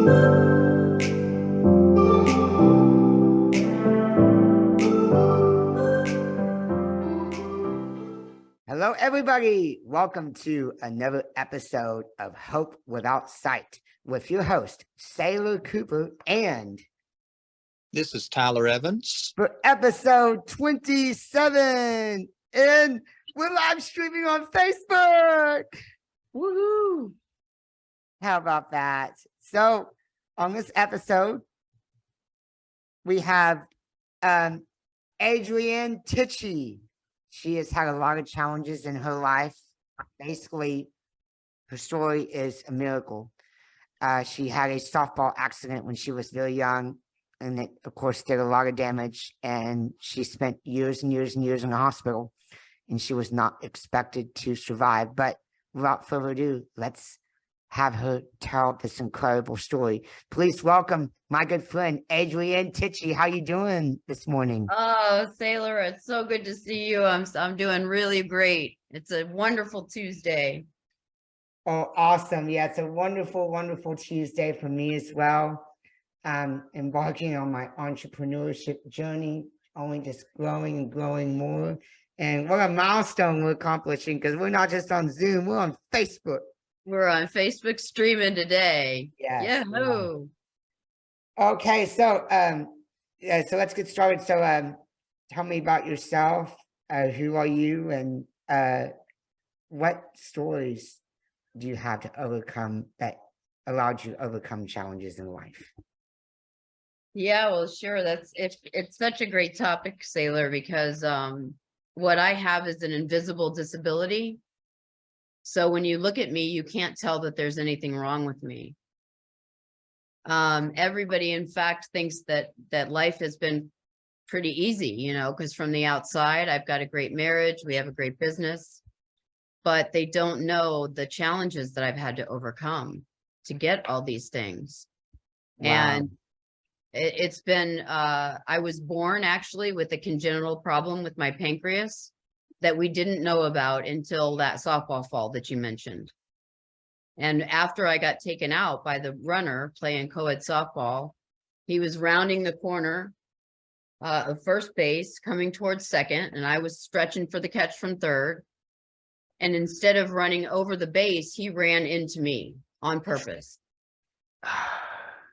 Hello, everybody. Welcome to another episode of Hope Without Sight with your host, Sailor Cooper, and this is Tyler Evans. For episode 27, and we're live streaming on Facebook. Woohoo! How about that? So, on this episode, we have Adrienne Tichy. She has had a lot of challenges in her life. Basically, her story is a miracle. She had a softball accident when she was very young, and it, of course, did a lot of damage. And she spent years and years and years in the hospital, and she was not expected to survive. But without further ado, let's have her tell this incredible story. Please welcome my good friend, Adrienne Tichy. How you doing this morning? Oh, Sailor, it's so good to see you. I'm doing really great. It's a wonderful Tuesday. Oh, awesome. Yeah, it's a wonderful, wonderful Tuesday for me as well. Embarking on my entrepreneurship journey, only just growing and growing more. And what a milestone we're accomplishing, because we're not just on Zoom, we're on Facebook. We're on Facebook streaming today. Yes. Yahoo! Okay, so so let's get started. So tell me about yourself. Who are you, and what stories do you have to overcome that allowed you to overcome challenges in life? Yeah, well, sure. It's such a great topic, Sailor, because what I have is an invisible disability. So when you look at me, you can't tell that there's anything wrong with me. Everybody, in fact, thinks that life has been pretty easy, you know, because from the outside, I've got a great marriage, we have a great business, but they don't know the challenges that I've had to overcome to get all these things. Wow. And it's been, I was born actually with a congenital problem with my pancreas that we didn't know about until that softball fall that you mentioned. And after I got taken out by the runner playing co-ed softball, he was rounding the corner of first base, coming towards second, and I was stretching for the catch from third. And instead of running over the base, he ran into me on purpose.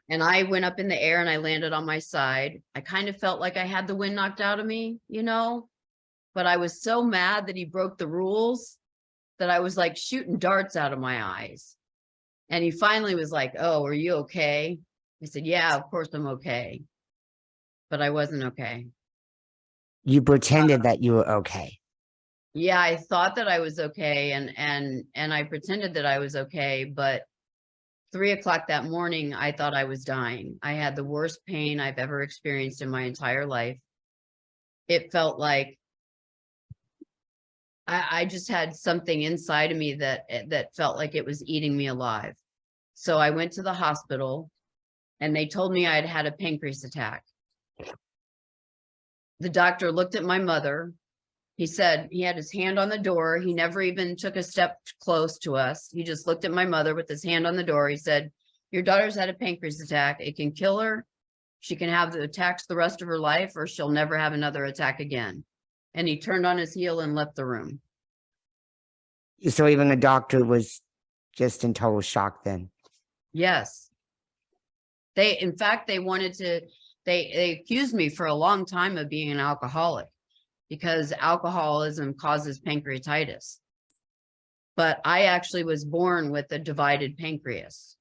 And I went up in the air and I landed on my side. I kind of felt like I had the wind knocked out of me, you know, but I was so mad that he broke the rules that I was like shooting darts out of my eyes. And he finally was like, "Oh, are you okay?" I said, "Yeah, of course I'm okay." But I wasn't okay. You pretended that you were okay. Yeah, I thought that I was okay, and I pretended that I was okay, but 3 o'clock that morning, I thought I was dying. I had the worst pain I've ever experienced in my entire life. It felt like I just had something inside of me that felt like it was eating me alive. So I went to the hospital and they told me I'd had a pancreas attack. The doctor looked at my mother. He said he had his hand on the door. He never even took a step close to us. He just looked at my mother with his hand on the door. He said, "Your daughter's had a pancreas attack. It can kill her. She can have the attacks the rest of her life, or she'll never have another attack again." And he turned on his heel and left the room. So even the doctor was just in total shock then? Yes. In fact, they accused me for a long time of being an alcoholic because alcoholism causes pancreatitis. But I actually was born with a divided pancreas.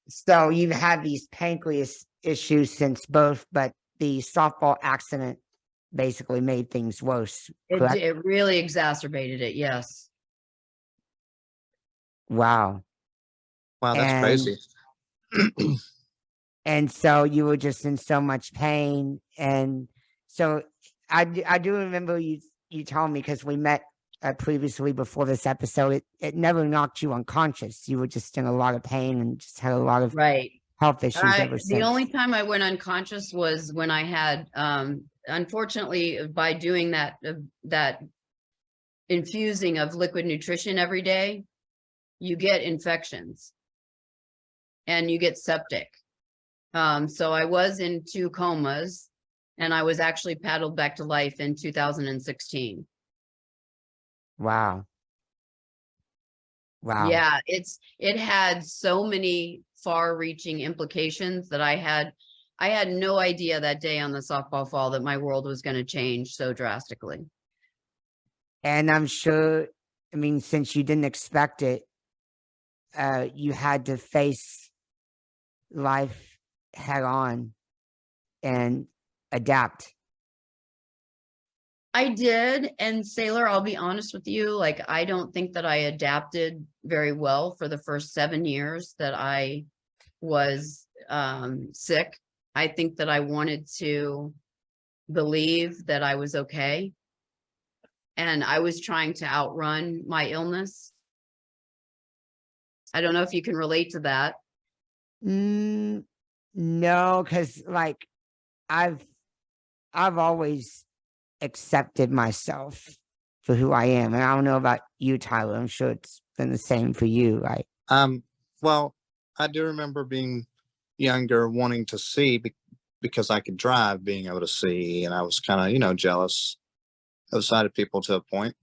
So you've had these pancreas issues since birth, but the softball accident basically made things worse. It really exacerbated it, yes. Wow. Wow, that's crazy. And so you were just in so much pain. And so I do remember you telling me, because we met previously before this episode, it never knocked you unconscious. You were just in a lot of pain and just had a lot of health issues ever since. The only time I went unconscious was when I had, unfortunately, by doing that infusing of liquid nutrition every day, you get infections. and you get septic. So I was in 2 comas, and I was actually paddled back to life in 2016. Wow. Wow. Yeah, it had so many far-reaching implications that I had no idea that day on the softball fall that my world was going to change so drastically. And I'm sure, I mean, since you didn't expect it, you had to face life head on and adapt. I did. And Sailor, I'll be honest with you, like, I don't think that I adapted very well for the first 7 years that I was sick. I think that I wanted to believe that I was okay. And I was trying to outrun my illness. I don't know if you can relate to that. No, because like I've always accepted myself for who I am. And I don't know about you, Tyler. I'm sure it's been the same for you, right? Well, I do remember being younger, wanting to see because I could drive, being able to see, and I was kind of, jealous of sighted people to a point.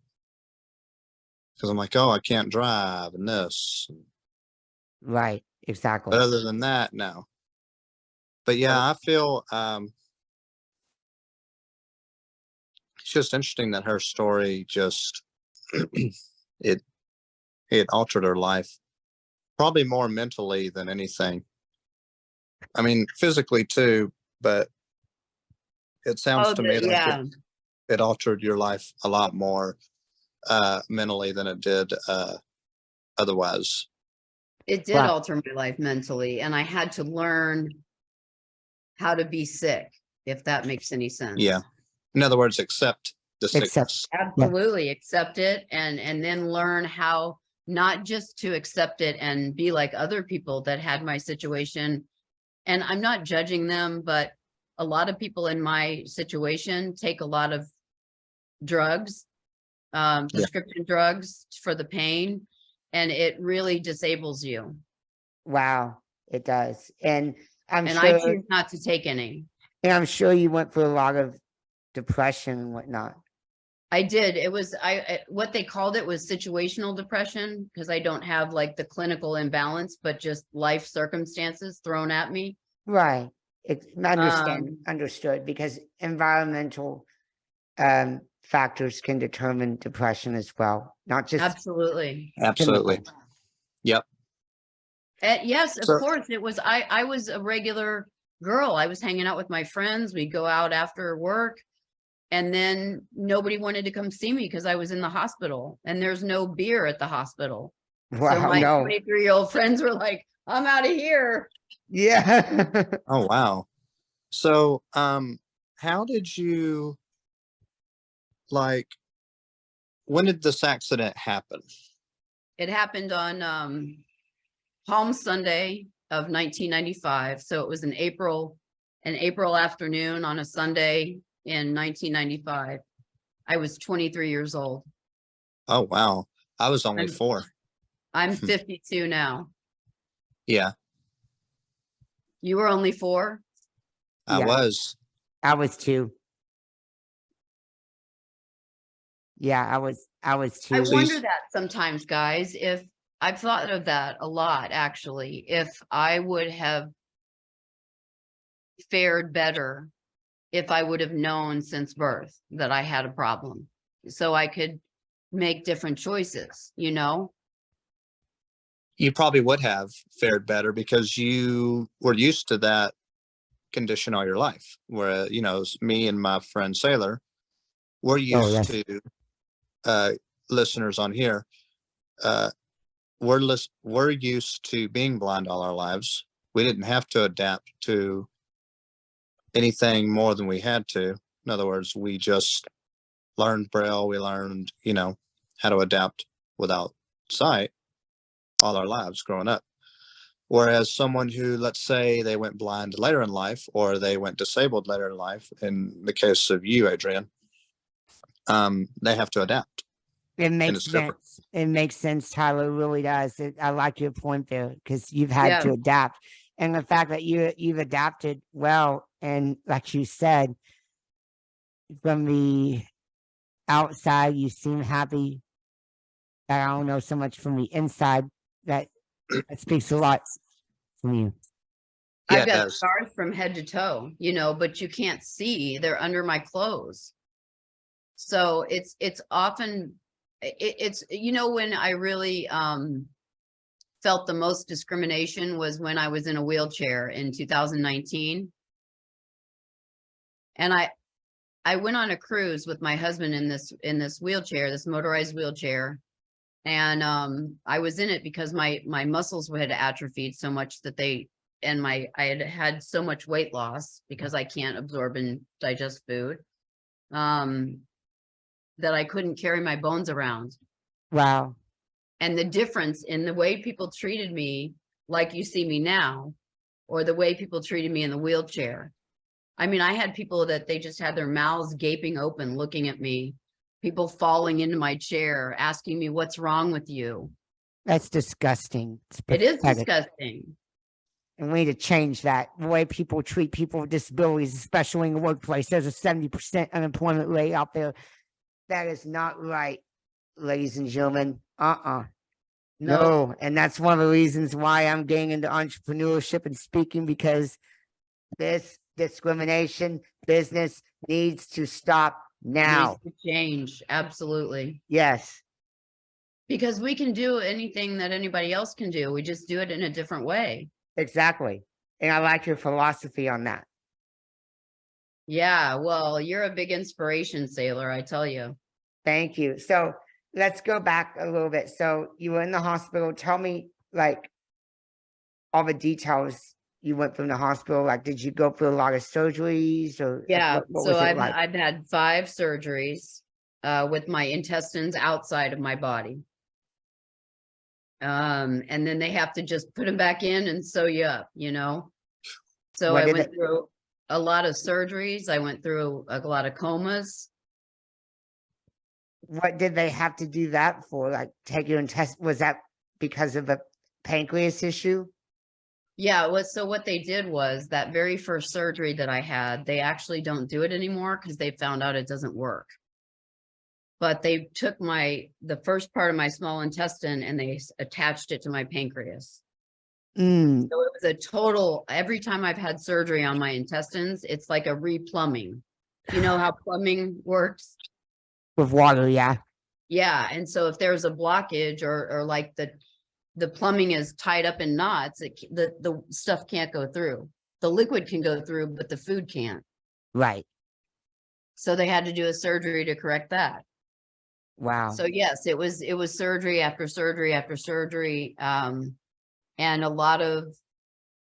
Because I'm like, oh, I can't drive and this. Right, exactly. But other than that, no. But yeah, I feel it's just interesting that her story just it altered her life, probably more mentally than anything. I mean, physically too, but it sounds to me like Yeah, it altered your life a lot more mentally than it did otherwise. it did Right. alter my life mentally, and I had to learn how to be sick, if that makes any sense. Yeah. In other words, accept the Accept. sickness. Absolutely, accept it, and then learn how not just to accept it and be like other people that had my situation. And I'm not judging them, but a lot of people in my situation take a lot of drugs, prescription drugs for the pain, and it really disables you. Wow, it does. And I'm And I sure, choose not to take any. and I'm sure you went through a lot of depression and whatnot. I did. It was what they called it was situational depression, because I don't have like the clinical imbalance, but just life circumstances thrown at me. Right. Understood, because environmental factors can determine depression as well, not just Absolutely. Absolutely. chemical. Yep. Yes, of So- course. It was I was a regular girl. I was hanging out with my friends. We'd go out after work, and then nobody wanted to come see me because I was in the hospital, and there's no beer at the hospital. So Wow, my no. 23-year-old friends were like, I'm out of here. Yeah. Oh, wow. So, how did you when did this accident happen? It happened on Palm Sunday of 1995. So it was an April afternoon on a Sunday in 1995. I was 23 years old. Oh, wow. I was only 4. I'm 52 now. Yeah, You were only 4? I Yeah. was. I was too. Yeah, I was too. I So wonder that sometimes, guys, if I've thought of that a lot, actually, if I would have fared better if I would have known since birth that I had a problem, so I could make different choices, you know? You probably would have fared better because you were used to that condition all your life. Where, me and my friend Sailor, we're used yes. to listeners on here. We're used to being blind all our lives. We didn't have to adapt to anything more than we had to. In other words, we just learned Braille. We learned, how to adapt without sight all our lives growing up. Whereas someone who, let's say they went blind later in life, or they went disabled later in life, in the case of you, Adrienne, they have to adapt. It makes it's different. sense. It makes sense, Tyler. It really does. I like your point there because you've had Yeah. to adapt. And the fact that you've adapted well, and like you said, from the outside, you seem happy. I don't know so much from the inside. That speaks a lot from you. Yeah, I've it got does. scars from head to toe, you know, but you can't see, they're under my clothes. So it's often, it's, you know, when I really, felt the most discrimination was when I was in a wheelchair in 2019. And I went on a cruise with my husband in this wheelchair, this motorized wheelchair. And I was in it because my muscles had atrophied so much that I had so much weight loss because I can't absorb and digest food, that I couldn't carry my bones around. Wow. And the difference in the way people treated me, like you see me now, or the way people treated me in the wheelchair. I mean, I had people that they just had their mouths gaping open, looking at me, people falling into my chair, asking me, what's wrong with you? That's disgusting. It's It is pathetic. disgusting. And we need to change that. The way people treat people with disabilities, especially in the workplace. There's a 70% unemployment rate out there. That is not right, ladies and gentlemen. No. And that's one of the reasons why I'm getting into entrepreneurship and speaking, because this discrimination business needs to stop now. Needs to change. Absolutely. Yes, Because we can do anything that anybody else can do. We just do it in a different way. exactly. And I like your philosophy on that. Yeah. Well, you're a big inspiration, Sailor, I tell you. Thank you. So let's go back a little bit. So you were in the hospital. Tell me, like, all the details you went from the hospital. Like, did you go through a lot of surgeries, or like, Yeah. what So was it like? I've had 5 surgeries with my intestines outside of my body. And then they have to just put them back in and sew you up, you know? So What I did went it- through a lot of surgeries. I went through a lot of comas. What did they have to do that for? Like, take your intestine? Was that because of a pancreas issue? Yeah, so what they did was that very first surgery that I had, they actually don't do it anymore because they found out it doesn't work. But they took the first part of my small intestine and they attached it to my pancreas. Mm, So it was a total, every time I've had surgery on my intestines, it's like a replumbing. You know how plumbing works? with water, yeah. Yeah. And so if there's a blockage or like the plumbing is tied up in knots, the stuff can't go through. The liquid can go through, but the food can't. Right. So they had to do a surgery to correct that. Wow. So yes, it was surgery after surgery after surgery, and a lot of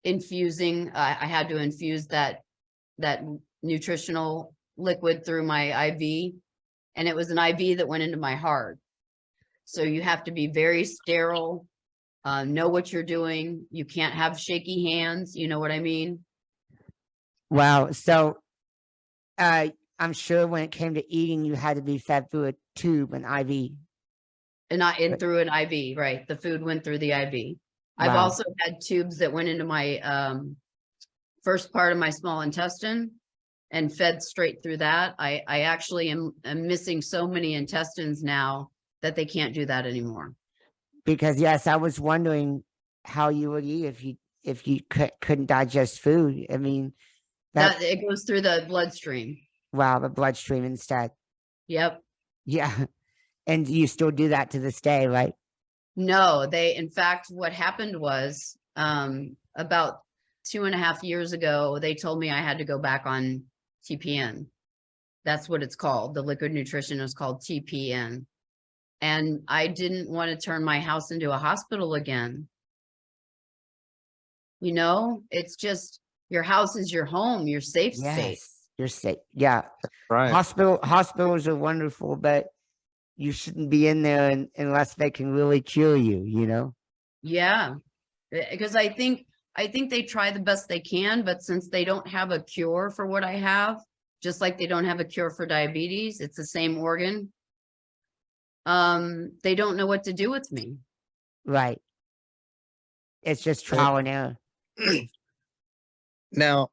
infusing. I had to infuse that nutritional liquid through my IV, and it was an IV that went into my heart. So you have to be very sterile, know what you're doing. You can't have shaky hands. You know what I mean? Wow. So I'm sure when it came to eating, you had to be fed through a tube, an IV. And through an IV, right? The food went through the IV. I've Wow. also had tubes that went into my first part of my small intestine and fed straight through that. I actually am missing so many intestines now that they can't do that anymore. Because yes, I was wondering how you would eat if you couldn't digest food. I mean, That it goes through the bloodstream. wow, the bloodstream instead. Yep. Yeah. And you still do that to this day, right? No, in fact, what happened was about 2.5 years ago, they told me I had to go back on TPN. That's what it's called. The liquid nutrition is called TPN. And I didn't want to turn my house into a hospital again. You know, it's just your house is your home, your safe space. Yes. You're safe. Yeah. Right. Hospitals are wonderful, but you shouldn't be in there unless they can really cure you, you know? Yeah. Because I think they try the best they can, but since they don't have a cure for what I have, just like they don't have a cure for diabetes, it's the same organ. they don't know what to do with me. Right. It's just Well- trial and error. Now,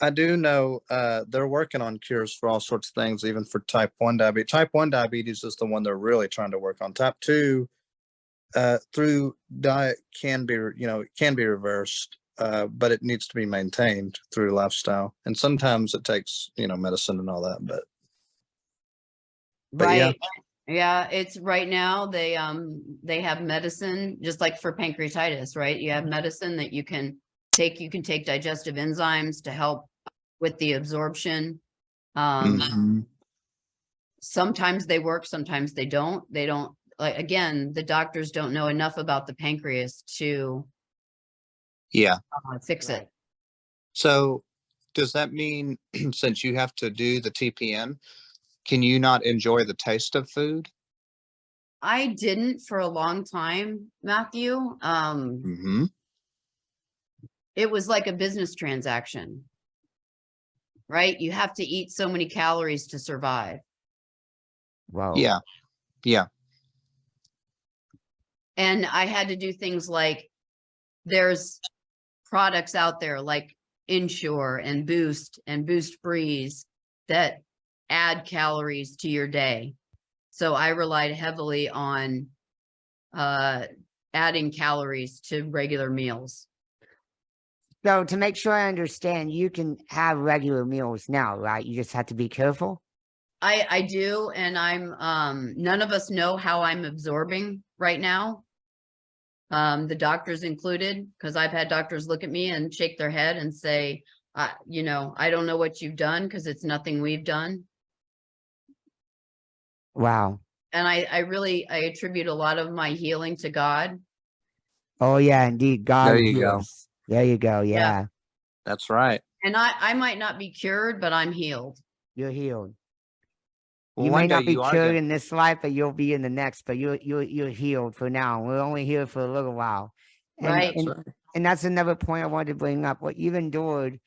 I do know they're working on cures for all sorts of things, even for type 1 diabetes. Type 1 diabetes is the one they're really trying to work on. Type 2 through diet can be, can be reversed, but it needs to be maintained through lifestyle. And sometimes it takes, medicine and all that. But yeah. Right. Yeah, it's right now they have medicine just like for pancreatitis, right? You have medicine that you can take digestive enzymes to help with the absorption. Mhm. Sometimes they work, sometimes they don't. They don't, like, again, the doctors don't know enough about the pancreas to Yeah. fix it. So does that mean since you have to do the TPN, can you not enjoy the taste of food? I didn't for a long time, Matthew. Mm-hmm. It was like a business transaction, right? You have to eat so many calories to survive. Whoa. Yeah. Yeah. And I had to do things like there's products out there like Ensure and Boost Breeze that add calories to your day. So I relied heavily on adding calories to regular meals. So to make sure I understand, you can have regular meals now, right? You just have to be careful. I do, and I'm none of us know how I'm absorbing right now. The doctors included, because I've had doctors look at me and shake their head and say, I don't know what you've done because it's nothing we've done. Wow. And I attribute a lot of my healing to God. Oh yeah, indeed. God There you go. heals. There you go. Yeah. That's right. And I might not be cured, but I'm healed. You're healed. Well, You one may day not be you are cured gonna, in this life, but you'll be in the next. But you're healed for now. We're only here for a little while. And, Right. that's and right. and that's another point I wanted to bring up. What you've endured,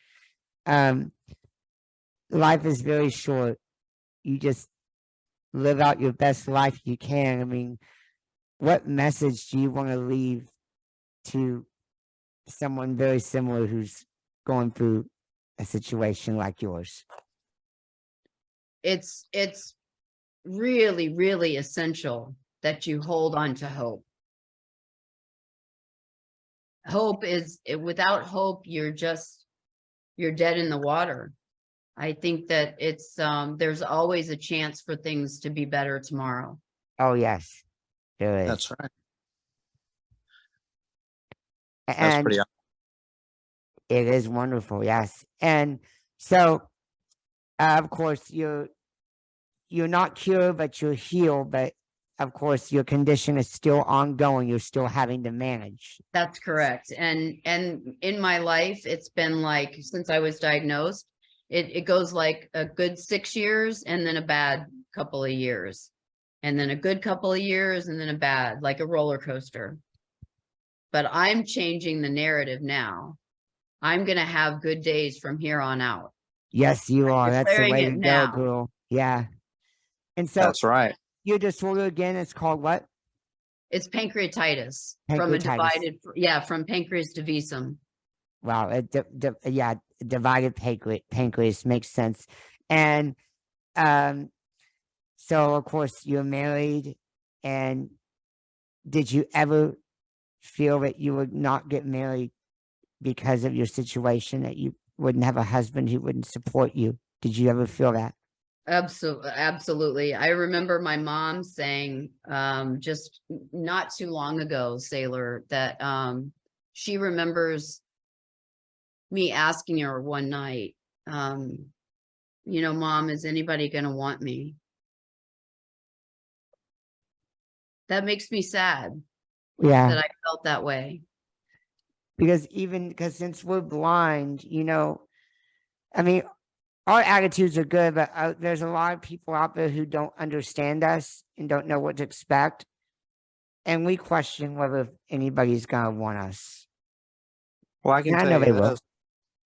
life is very short. You just live out your best life you can. I mean, what message do you want to leave to someone very similar who's going through a situation like yours? It's really, really essential that you hold on to hope. Hope is, without hope, you're dead in the water. I think that it's there's always a chance for things to be better tomorrow. Oh yes, there is. That's right. That's And pretty. it is wonderful, yes. And so, of course, you're not cured, but you're healed. But of course, your condition is still ongoing. You're still having to manage. That's correct. And in my life, it's been like, since I was diagnosed, it goes like a good 6 years and then a bad couple of years. And then a good couple of years and then a bad, like a roller coaster. But I'm changing the narrative now. I'm going to have good days from here on out. Yes, you are. That's the declaring way it to go, now. girl. Yeah. And so That's right. your disorder again is called what? It's pancreatitis, Pancreatitis. from pancreas to vesum. Wow. Yeah, divided pancreas makes sense. And so of course you're married, and did you ever feel that you would not get married because of your situation, that you wouldn't have a husband who wouldn't support you? Did you ever feel that? Absolutely. I remember my mom saying, just not too long ago, Sailor, that she remembers me asking her one night, Mom, is anybody going to want me? That makes me sad Yeah. that I felt that way. Because since we're blind, I mean, our attitudes are good, but there's a lot of people out there who don't understand us and don't know what to expect. And we question whether anybody's going to want us. Well, I can And I tell know you they will. this.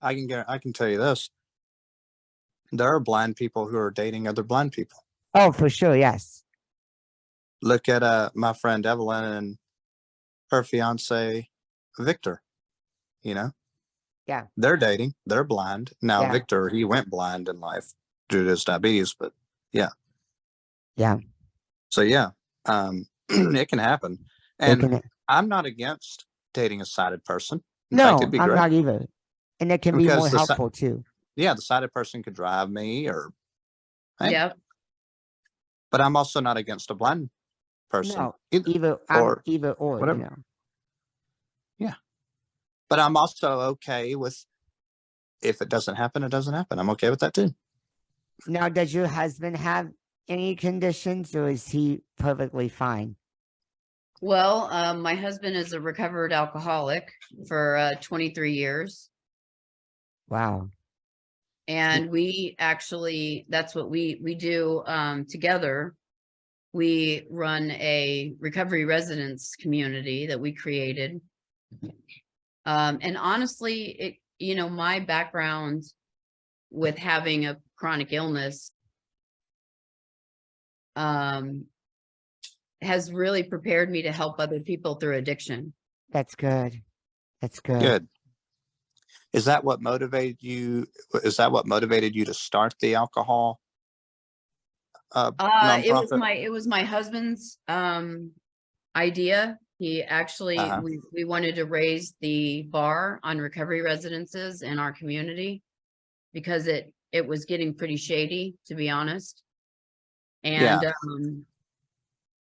I can tell you this. There are blind people who are dating other blind people. Oh, for sure. Yes. look at my friend Evelyn and her fiance Victor. You know, Yeah. they're dating. They're blind now. Yeah. Victor, he went blind in life due to his diabetes, but yeah. Yeah. So yeah, it can happen, It and can, I'm not against dating a sighted person. In fact, it'd no, be I'm great not either. And it can be more because helpful too. yeah, the sighted person could drive me, or hey, Yep. but I'm also not against a blind person No, either, I'm or either or, you whatever. know. Yeah, but I'm also okay with if it doesn't happen, it doesn't happen. I'm okay with that too. Now, does your husband have any conditions or is he perfectly fine? Well, my husband is a recovered alcoholic for 23 years. Wow. And we actually, that's what we do together. We run a recovery residence community that we created. And honestly, it, you know, my background with having a chronic illness has really prepared me to help other people through addiction. That's good. That's good. Good. Is that what motivated you? Is that what motivated you to start the alcohol nonprofit? It was my husband's idea. He actually, Uh-huh. we wanted to raise the bar on recovery residences in our community because it was getting pretty shady, to be honest. And Yeah.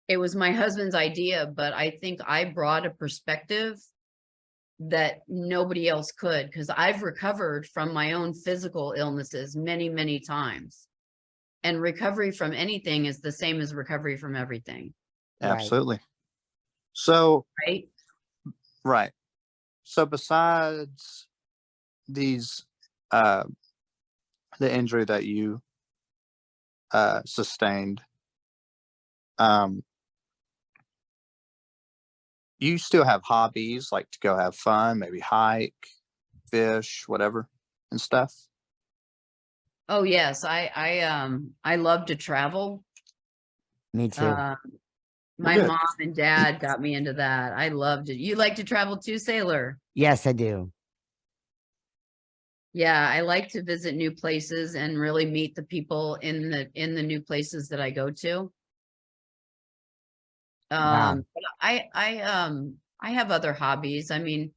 it was my husband's idea, but I think I brought a perspective that nobody else could, because I've recovered from my own physical illnesses many, many times. And recovery from anything is the same as recovery from everything, Right. Absolutely. So, right? right. So besides these, the injury that you sustained, you still have hobbies like to go have fun, maybe hike, fish, whatever, and stuff. Oh yes, I love to travel. Me too. Uh, my Good. mom and dad got me into that. I loved it. You like to travel too, Sailor? Yes, I do. Yeah, I like to visit new places and really meet the people in the new places that I go to. Wow. But I have other hobbies. I mean,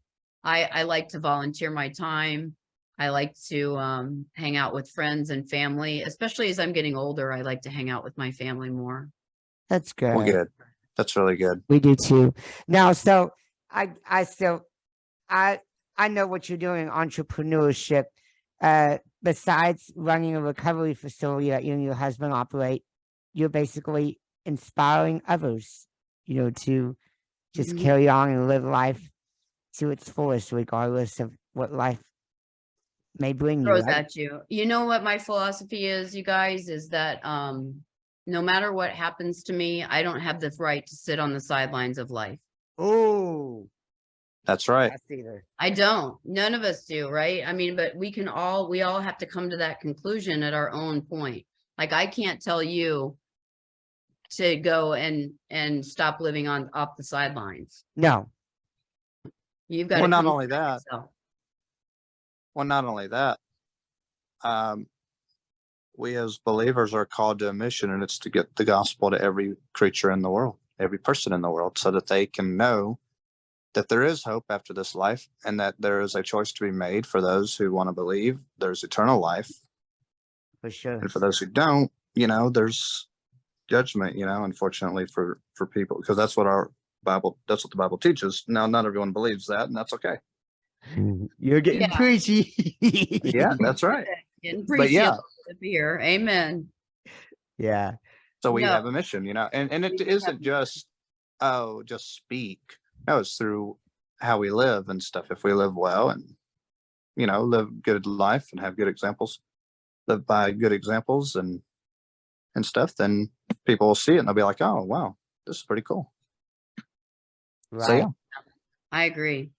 I like to volunteer my time. I like to hang out with friends and family, especially as I'm getting older. I like to hang out with my family more. That's good. Well, good. That's really good. We do too. Now, so I know what you're doing, entrepreneurship. Besides running a recovery facility that you and your husband operate, you're basically inspiring others, you know, to just Mhm. carry on and live life to its fullest, regardless of what life may bring you, Throws right? at you. You know what my philosophy is, you guys, is that no matter what happens to me, I don't have the right to sit on the sidelines of life. Oh, That's right. that's either. I don't. None of us do, right? I mean, but we all have to come to that conclusion at our own point. Like I can't tell you to go and stop living on off the sidelines. No. You've got Well, to not come only to that. yourself. Well, not only that. We as believers are called to a mission, and it's to get the gospel to every creature in the world, every person in the world, so that they can know that there is hope after this life and that there is a choice to be made for those who want to believe there's eternal life. For sure. And for those who don't, there's judgment, unfortunately for people, because that's what the Bible teaches. Now, not everyone believes that, and that's okay. You're getting Yeah. preachy. Yeah, that's right. Getting But preachy a yeah, little bit here. Amen. Yeah. so we No. have a mission, and it We do isn't have- just, just speak. No, it's through how we live and stuff. If we live well and, live good life and have good examples, live by good examples and stuff, then people will see it and they'll be like, oh, wow, this is pretty cool. So, Right. yeah. I agree.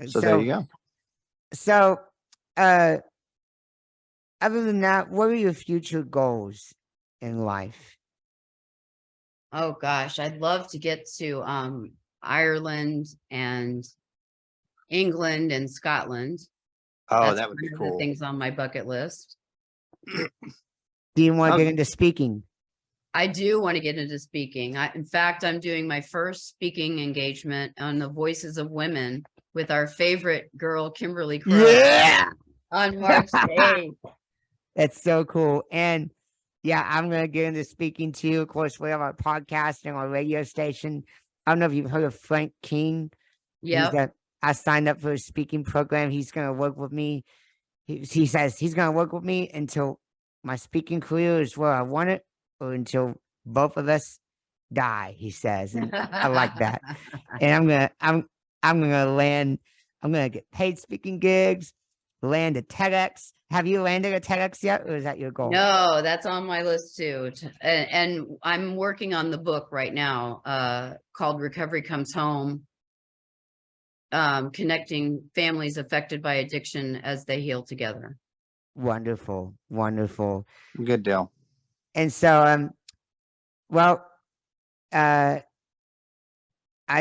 So there you go. So, other than that, what are your future goals in life? Oh gosh, I'd love to get to Ireland and England and Scotland. Oh, That's that would be one of the cool. things on my bucket list. Do you want to Oh. get into speaking? I do want to get into speaking. In fact, I'm doing my first speaking engagement on the Voices of Women with our favorite girl, Kimberly Crow, on March 8th. That's so cool. And yeah, I'm going to get into speaking too. Of course, we have our podcast and our radio station. I don't know if you've heard of Frank King. Yep. I signed up for a speaking program. He's going to work with me. He says he's going to work with me until my speaking career is where I want it, or until both of us die, he says. And I like that. And I'm gonna land, I'm gonna get paid speaking gigs, land a TEDx. Have you landed a TEDx yet, or is that your goal? No, that's on my list too. And I'm working on the book right now, called Recovery Comes Home, connecting families affected by addiction as they heal together. Wonderful, wonderful. Good deal. And so, well, I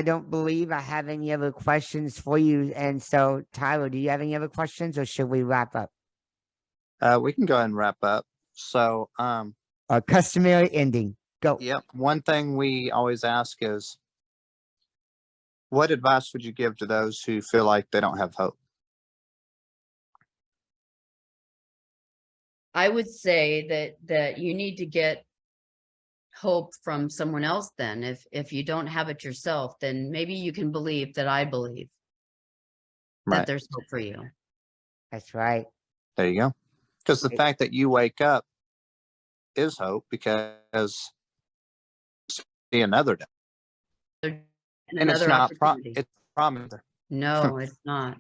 don't believe I have any other questions for you. And so, Tyler, do you have any other questions, or should we wrap up? We can go ahead and wrap up. So, Our customary ending. Go. yep. One thing we always ask is, what advice would you give to those who feel like they don't have hope? I would say that you need to get hope from someone else. Then if you don't have it yourself, then maybe you can believe that I believe that Right. there's hope for you. That's right. There you go. Because the It- fact that you wake up is hope, because see another day. And And it's another not opportunity. it's promise. No, it's not.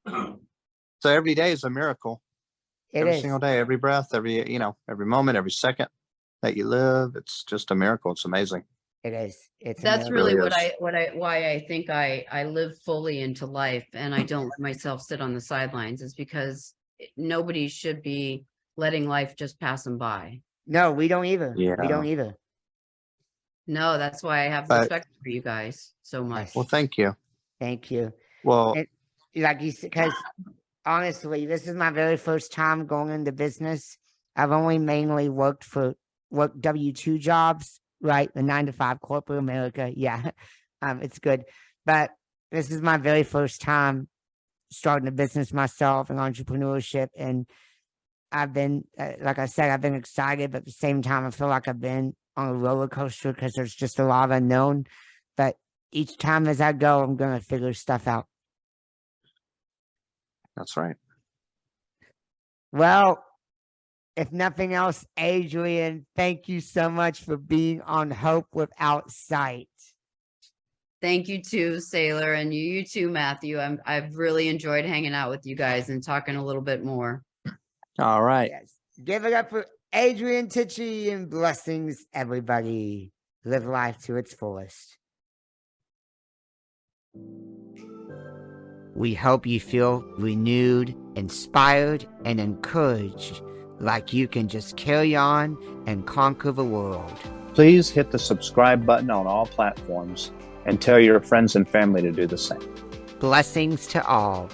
So every day is a miracle. It Every is. single day, every breath, every moment, every second that you live, it's just a miracle. It's amazing. It is. It's a That's miracle. really Really why I think I live fully into life and I don't let myself sit on the sidelines, is because nobody should be letting life just pass them by. No, we don't either. We Yeah. don't either. No, that's why I have But- respect for you guys so much. Well, thank you. Thank you. Well, And like you said, because honestly, this is my very first time going into business. I've only mainly worked W-2 jobs, right? The 9-to-5 corporate America. Yeah. It's good. But this is my very first time starting a business myself and entrepreneurship. And I've been, like I said, I've been excited, but at the same time, I feel like I've been on a roller coaster because there's just a lot of unknown. But each time as I go, I'm going to figure stuff out. that's right. Well, if nothing else, Adrienne, thank you so much for being on Hope Without Sight. Thank you too, Sailor, and you too, Matthew. I've really enjoyed hanging out with you guys and talking a little bit more. All right. Yes. Give it up for Adrienne Tichy, and blessings, everybody. Live life to its fullest. We hope you feel renewed, inspired, and encouraged, like you can just carry on and conquer the world. Please hit the subscribe button on all platforms and tell your friends and family to do the same. Blessings to all.